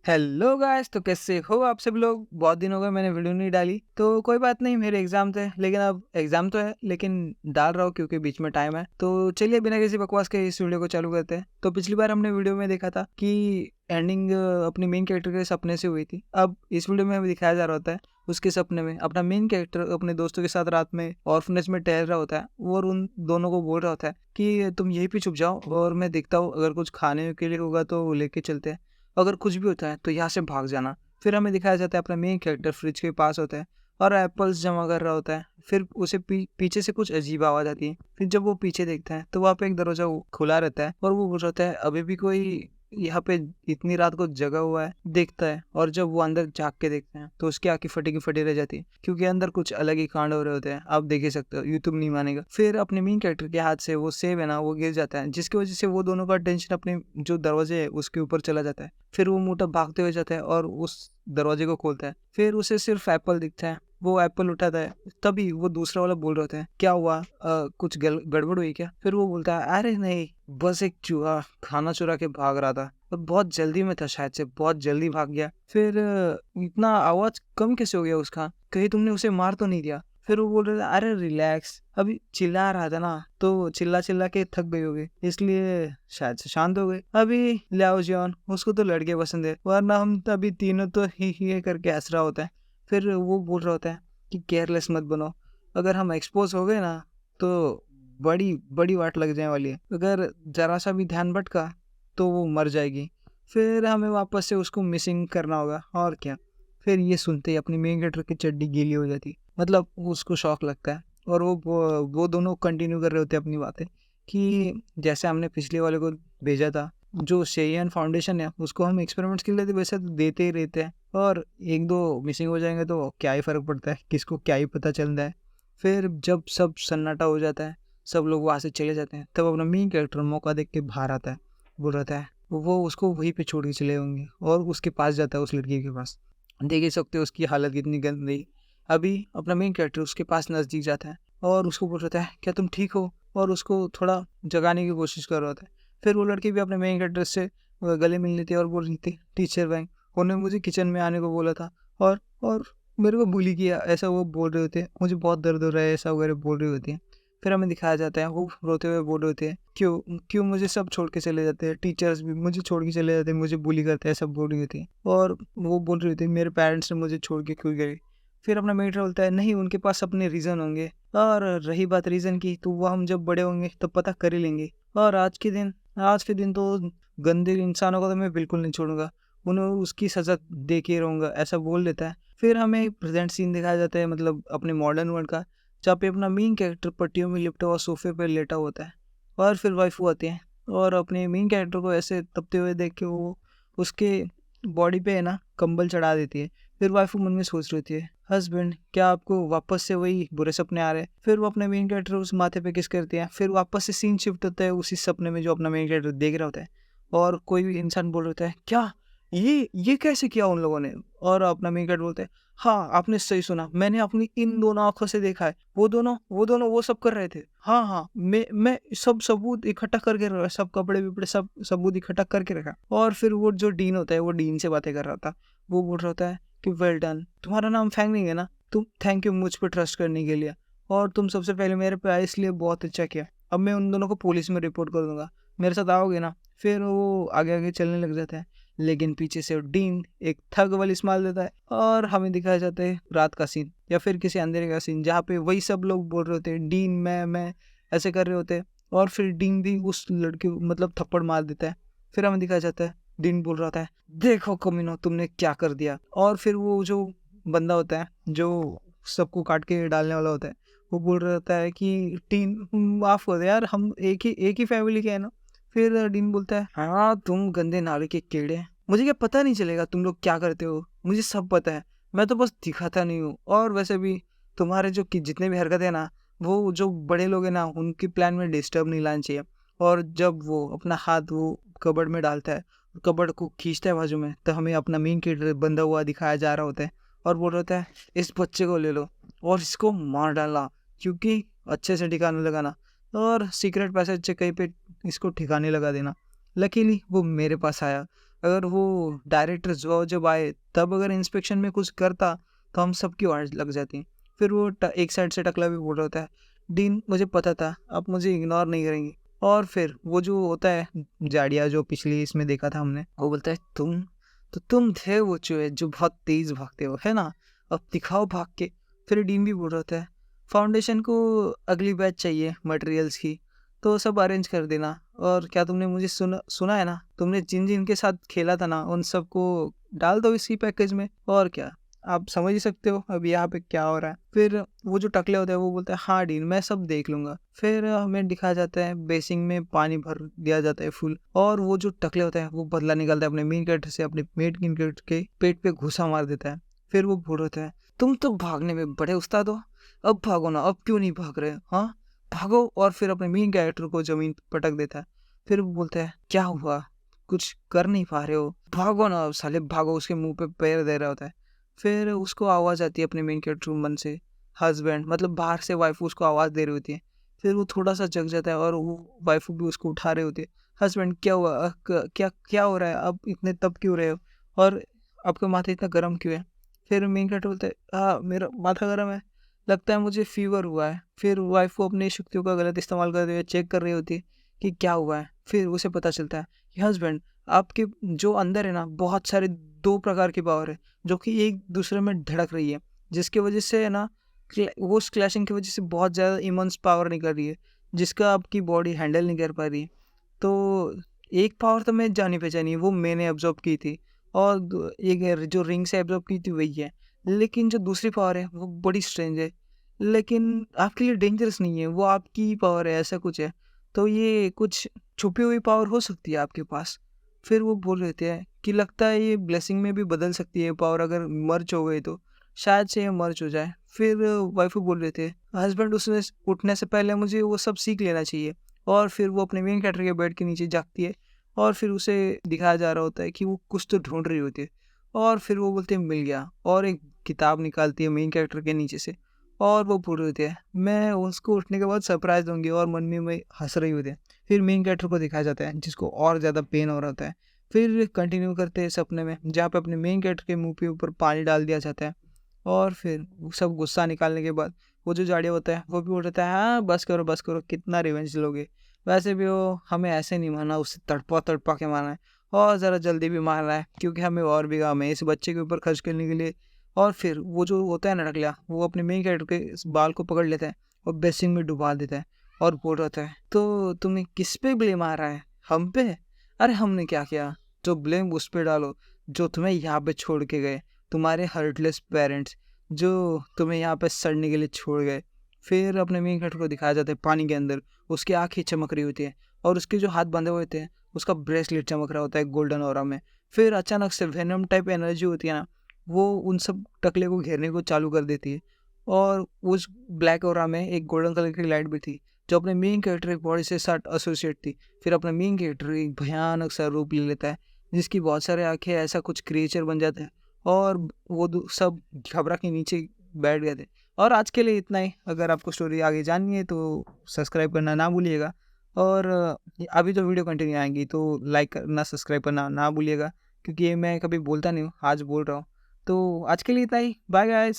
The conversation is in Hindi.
हेलो गाइस, तो कैसे हो आप सब लोग। बहुत दिन हो गए मैंने वीडियो नहीं डाली, तो कोई बात नहीं। मेरे एग्जाम थे, लेकिन अब एग्जाम तो है लेकिन डाल रहा हूँ क्योंकि बीच में टाइम है। तो चलिए बिना किसी बकवास के इस वीडियो को चालू करते हैं। तो पिछली बार हमने वीडियो में देखा था कि एंडिंग अपनी मेन कैरेक्टर के सपने से हुई थी। अब इस वीडियो में हमें दिखाया जा रहा होता है उसके सपने में अपना मेन कैरेक्टर अपने दोस्तों के साथ रात में ऑर्फनेज में टहल रहा होता है और उन दोनों को बोल रहा होता है कि तुम यहीं पे छुप जाओ और मैं देखता हूँ, अगर कुछ खाने के लिए होगा तो लेके चलते हैं, अगर कुछ भी होता है तो यहाँ से भाग जाना। फिर हमें दिखाया जाता है अपना मेन कैरेक्टर फ्रिज के पास होता है और एप्पल्स जमा कर रहा होता है। फिर उसे पीछे से कुछ अजीब आवाज़ आती है। फिर जब वो पीछे देखता है तो वहाँ पे एक दरवाजा खुला रहता है और वो बोल रहा होता है अभी भी कोई यहाँ पे इतनी रात को जगा हुआ है। देखता है और जब वो अंदर झाँक के देखते हैं तो उसकी आंखें फटी की फटी रह जाती है, क्योंकि अंदर कुछ अलग ही कांड हो रहे होते हैं। आप देख ही सकते हो, यूट्यूब नहीं मानेगा। फिर अपने मेन कैरेक्टर के हाथ से वो सेब है ना, वो गिर जाता है, जिसकी वजह से वो दोनों का अटेंशन अपने जो दरवाजे है उसके ऊपर चला जाता है। फिर वो मोटा भागते हुए जाता है और उस दरवाजे को खोलता है। फिर उसे सिर्फ एप्पल दिखता है। वो एप्पल उठाता है, तभी वो दूसरा वाला बोल रहे होते हैं क्या हुआ, कुछ गड़बड़ हुई क्या। फिर वो बोलता है अरे नहीं, बस एक चूहा खाना चुरा के भाग रहा था और बहुत जल्दी में था, शायद से बहुत जल्दी भाग गया। फिर इतना आवाज कम कैसे हो गया उसका, कहीं तुमने उसे मार तो नहीं दिया। फिर वो बोल रहे थे अरे रिलैक्स, अभी चिल्ला रहा था ना तो चिल्ला चिल्ला के थक गई होगी, इसलिए शायद से शांत हो गई। अभी लियाओ जियॉन, उसको तो लड़के पसंद है, वरना हम अभी तीनों तो ही करके हंस रहा होता है। फिर वो बोल रहा होता है कि केयरलेस मत बनो, अगर हम एक्सपोज हो गए ना तो बड़ी बड़ी वाट लग जाने वाली है, अगर जरा सा भी ध्यान भटका तो वो मर जाएगी। फिर हमें वापस से उसको मिसिंग करना होगा और क्या। फिर ये सुनते ही अपनी मेन कैरेक्टर की चड्डी गीली हो जाती, मतलब उसको शौक लगता है और वो दोनों कंटिन्यू कर रहे होते हैं अपनी बातें कि जैसे हमने पिछले वाले को भेजा था, जो शेयन फाउंडेशन है उसको हम एक्सपेरिमेंट्स के लिए तो वैसे तो देते ही रहते हैं, और एक दो मिसिंग हो जाएंगे तो क्या ही फ़र्क पड़ता है, किसको क्या ही पता चलता है। फिर जब सब सन्नाटा हो जाता है, सब लोग वहाँ से चले जाते हैं, तब अपना मेन कैरेक्टर मौका देख के बाहर आता है। बोल रहा है वो उसको वहीं पे छोड़ के चले होंगे और उसके पास जाता है, उस लड़की के पास। देख ही सकते हो उसकी हालत कितनी गंदी। अभी अपना मेन कैरेक्टर उसके पास नज़दीक जाता है और उसको बोल रहा है क्या तुम ठीक हो, और उसको थोड़ा जगाने की कोशिश कर रहा था। फिर वो लड़की भी अपने मेन कैरेक्टर से गले मिल लेती है और बोल रही थी टीचर बैंक उन्होंने मुझे किचन में आने को बोला था और मेरे को bully किया, ऐसा वो बोल रहे होते हैं, मुझे बहुत दर्द हो रहा है ऐसा वगैरह बोल रही होती है। फिर हमें दिखाया जाता है वो रोते हुए बोल रहे होते हैं क्यों क्यों मुझे सब छोड़ के चले जाते हैं, टीचर्स भी मुझे छोड़ के चले जाते हैं, मुझे bully करते हैं, सब बोल रही होती है। और वो बोल रही होती है मेरे पेरेंट्स ने मुझे छोड़ के क्यों गए। फिर अपना मेटर बोलता है नहीं, उनके पास अपने रीज़न होंगे, और रही बात रीज़न की तो वो हम जब बड़े होंगे तब पता कर ही लेंगे। और आज के दिन तो गंदे इंसानों को तो मैं बिल्कुल नहीं छोड़ूंगा, उन्हें उसकी सज़ा दे के रहूँगा, ऐसा बोल देता है। फिर हमें प्रेजेंट सीन दिखाया जाता है, मतलब अपने मॉडर्न वर्ल्ड का, जहाँ पे अपना मेन कैरेक्टर पट्टियों में लिपटा हुआ सोफे पर लेटा होता है और फिर वाइफ आती है और अपने मेन कैरेक्टर को ऐसे तपते हुए देख के वो उसके बॉडी पे है ना कंबल चढ़ा देती है। फिर वाइफ मन में सोच रही होती है हस्बैंड क्या आपको वापस से वही बुरे सपने आ रहे हैं। फिर वो अपने मेन कैरेक्टर उस माथे पे किस करती है, फिर वापस से सीन शिफ्ट होता है उसी सपने में जो अपना मेन कैरेक्टर देख रहा होता है, और कोई भी इंसान बोल रहा होता है क्या ये कैसे किया उन लोगों ने। और अपना मेन कैरेक्टर बोलते हैं हाँ आपने सही सुना, मैंने अपनी इन दोनों आंखों से देखा है, वो दोनों वो सब कर रहे थे। हाँ हाँ, मैं सब सबूत इकट्ठा करके रखा, सब कपड़े विपड़े सब सबूत इकट्ठा करके रखा। और फिर वो जो डीन होता है वो डीन से बातें कर रहा था। वो बोल रहा होता है कि वेल डन, तुम्हारा नाम फैंगनिंग है ना, तुम थैंक यू मुझ पर ट्रस्ट करने के लिए, और तुम सबसे पहले मेरे पे आए इसलिए बहुत अच्छा किया। अब मैं उन दोनों को पुलिस में रिपोर्ट कर दूंगा, मेरे साथ आओगे ना। फिर वो आगे आगे चलने लग जाता है, लेकिन पीछे से डीन एक थग वाली स्माइल देता है और हमें दिखाया जाता है रात का सीन या फिर किसी अंधेरे का सीन, जहाँ पे वही सब लोग बोल रहे होते हैं डीन मैं ऐसे कर रहे होते हैं, और फिर डीन भी उस लड़के मतलब थप्पड़ मार देता है। फिर हमें दिखाया जाता है डीन बोल रहा था देखो कमीनो तुमने क्या कर दिया। और फिर वो जो बंदा होता है जो सबको काट के डालने वाला होता है, वो बोल रहा होता है कि डीन माफ कर दे यार, हम एक ही फैमिली के हैं ना। फिर डीन बोलता है हाँ तुम गंदे नाले के कीड़े, मुझे क्या पता नहीं चलेगा तुम लोग क्या करते हो, मुझे सब पता है, मैं तो बस दिखाता नहीं हूँ। और वैसे भी तुम्हारे जो जितने भी हरकतें हैं ना, वो जो बड़े लोग हैं ना उनकी प्लान में डिस्टर्ब नहीं लाना चाहिए। और जब वो अपना हाथ वो कबर्ड में डालता है, कबर्ड को खींचता है बाजू में, तो हमें अपना मेन कैरेक्टर बंधा हुआ दिखाया जा रहा होता है और बोल रहा होता है इस बच्चे को ले लो और इसको मार डालना, क्योंकि अच्छे से ठिकाने लगाना और सीक्रेट पैसेज से कहीं पे इसको ठिकाने लगा देना। लकीली वो मेरे पास आया अगर वो डायरेक्टर जो जब आए तब अगर इंस्पेक्शन में कुछ करता तो हम सबकी आवाज़ लग जाती। फिर वो एक साइड से टकला भी बोल रहा होता है, डीन मुझे पता था आप मुझे इग्नोर नहीं करेंगी। और फिर वो जो होता है जाड़िया जो पिछली इसमें देखा था हमने, वो बोलता है तुम थे वो चूहे जो बहुत तेज भागते हो, है ना? अब दिखाओ भाग के। फिर डीन भी बोल रहा होता है, फाउंडेशन को अगली बैच चाहिए मटेरियल्स की, तो सब अरेंज कर देना। और क्या तुमने मुझे सुना है ना, तुमने जिन जिन के साथ खेला था ना उन सबको डाल दो इसी पैकेज में। और क्या, आप समझ ही सकते हो अब यहाँ पे क्या हो रहा है। फिर वो जो टकले होते हैं वो बोलते हैं हाँ डीन मैं सब देख लूंगा। फिर हमें दिखाया जाता है बेसिन में पानी भर दिया जाता है फुल, और वो जो टकले होता है वो बदला निकालता है अपने मेन कैरेक्टर से, अपने मेन कैरेक्टर के पेट पे घुसा मार देता है। फिर वो बोल रहा है तुम तो भागने में बड़े उस्ताद हो, अब भागो ना, अब क्यों नहीं भाग रहे, हाँ भागो। और फिर अपने मेन कैरेक्टर को जमीन पे पटक देता है। फिर वो बोलता है क्या हुआ, कुछ कर नहीं पा रहे हो, भागो ना अब साले भागो। उसके मुंह पे पैर दे रहा होता है। फिर उसको आवाज़ आती है अपने मेन कैरेक्टर मन से, हस्बैंड मतलब बाहर से वाइफ उसको आवाज़ दे रही होती है। फिर वो थोड़ा सा जग जाता है और वो वाइफ भी उसको उठा रही होती है। हस्बैंड क्या हुआ, क्या क्या हो रहा है, अब इतने तब क्यों रहे हो, और आपका माथा इतना गर्म क्यों है? फिर मेन कैरेक्टर बोलते हैं हाँ मेरा माथा गर्म है, लगता है मुझे फीवर हुआ है। फिर वाइफ को अपनी शक्तियों का गलत इस्तेमाल करते हुए चेक कर रही होती है कि क्या हुआ है। फिर उसे पता चलता है कि हस्बैंड आपके जो अंदर है ना बहुत सारे 2 प्रकार की पावर है जो कि एक दूसरे में धड़क रही है, जिसकी वजह से है ना वो उस क्लैशिंग की वजह से बहुत ज़्यादा इमंस पावर निकल रही है जिसका आपकी बॉडी हैंडल नहीं कर पा रही है। तो एक पावर तो मैं जानी पहचानी है, वो मैंने अब्जॉर्ब की थी, और एक जो रिंग से अब्जॉर्ब की थी वही है। लेकिन जो दूसरी पावर है वो बड़ी स्ट्रेंज है, लेकिन आपके लिए डेंजरस नहीं है, वो आपकी पावर है, ऐसा कुछ है। तो ये कुछ छुपी हुई पावर हो सकती है आपके पास। फिर वो बोल रहे थे कि लगता है ये ब्लेसिंग में भी बदल सकती है पावर, अगर मर्ज हो गई तो शायद से ये मर्ज हो जाए। फिर वाइफ बोल रहे थे हस्बैंड उसमें उठने से पहले मुझे वो सब सीख लेना चाहिए। और फिर वो अपने मेन कैरेक्टर के बेड के नीचे जागती है, और फिर उसे दिखाया जा रहा होता है कि वो कुछ तो ढूंढ रही होती है। और फिर वो बोलते हैं मिल गया, और एक किताब निकालती है मेन कैरेक्टर के नीचे से, और वो पूरी होती है मैं उसको उठने के बाद सरप्राइज दूंगी, और मन में हंस रही होती है। फिर मेन कैरेक्टर को दिखाया जाता है जिसको और ज़्यादा पेन हो रहा होता है। फिर कंटिन्यू करते हैं सपने में, जहाँ पे अपने मेन कैरेक्टर के मुंह पे ऊपर पानी डाल दिया जाता है। और फिर वो सब गुस्सा निकालने के बाद वो जो जाड़िया होता है वो भी बोल रहा है हाँ बस करो कितना रिवेंज लोगे, वैसे भी वो हमें ऐसे नहीं मारना, उससे तड़पा तड़पा के मारना है, और ज़रा जल्दी भी मारना है क्योंकि हमें और भी काम है इस बच्चे के ऊपर खर्च करने के लिए। और फिर वो जो होता है ना टकला, वो अपने मेन कैरेक्टर के इस बाल को पकड़ लेता है और बेसिन में डुबा देता है, और बोल रहा है तो तुम्हें किस पे ब्लेम आ रहा है, हम पे? अरे हमने क्या किया, जो ब्लेम उस पे डालो जो तुम्हें यहाँ पे छोड़ के गए, तुम्हारे हर्टलेस पेरेंट्स जो तुम्हें यहाँ पे सड़ने के लिए छोड़ गए। फिर अपने मेन कैरेक्टर को दिखाया जाता है पानी के अंदर, उसकी आंखें चमक रही होती है, और उसके जो हाथ बंधे हुए थे उसका ब्रेसलेट चमक रहा होता है गोल्डन ऑरा में। फिर अचानक से वेनम टाइप एनर्जी होती है ना, वो उन सब टकले को घेरने को चालू कर देती है, और उस ब्लैक ऑरा में एक गोल्डन कलर की लाइट भी थी जो अपने मेन कैरेक्टर की बॉडी से साथ एसोसिएट थी। फिर अपना मेन कैरेक्टर एक भयानक सा रूप ले लेता है जिसकी बहुत सारे आंखें ऐसा कुछ क्रिएचर बन जाते हैं, और वो सब घबरा के नीचे बैठ गए थे। और आज के लिए इतना ही। अगर आपको स्टोरी आगे जाननी है तो सब्सक्राइब करना ना भूलिएगा, और अभी तो वीडियो कंटिन्यू आएंगी तो लाइक करना सब्सक्राइब करना ना भूलिएगा, क्योंकि ये मैं कभी बोलता नहीं हूँ, आज बोल रहा हूँ। तो आज के लिए इतना ही, बाय गाइस।